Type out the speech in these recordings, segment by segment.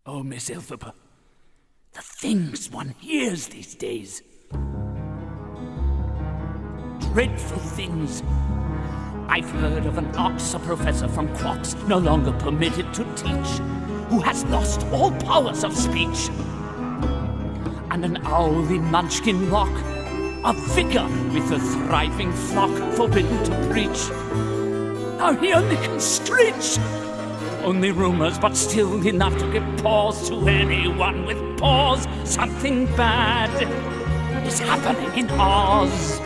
Oh, Miss Elphaba, the things one hears these days. Dreadful things. I've heard of an Oxford professor from Quarks no longer permitted to teach, who has lost all powers of speech. And an owl in Munchkin Rock, a vicar with a thriving flock forbidden to preach. Now he only can screech. Only rumors, but still enough to give pause to anyone with pause. Something bad is happening in Oz.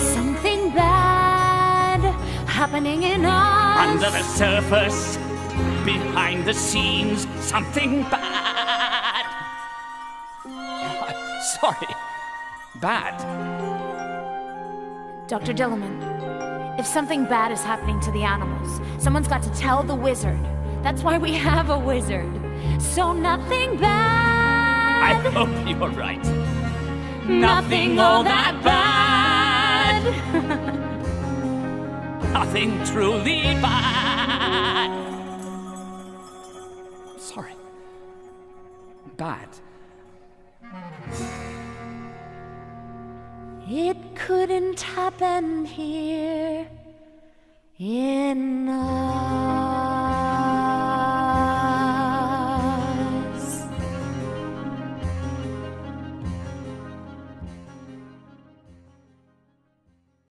Something bad happening in Oz. Under the surface, behind the scenes, something bad. Sorry, bad. Dr. Dillerman, if something bad is happening to the animals, someone's got to tell the wizard. That's why we have a wizard. So nothing bad. I hope you're right. Nothing all that bad. Nothing truly bad. Sorry. Bad. It couldn't happen here in Oz.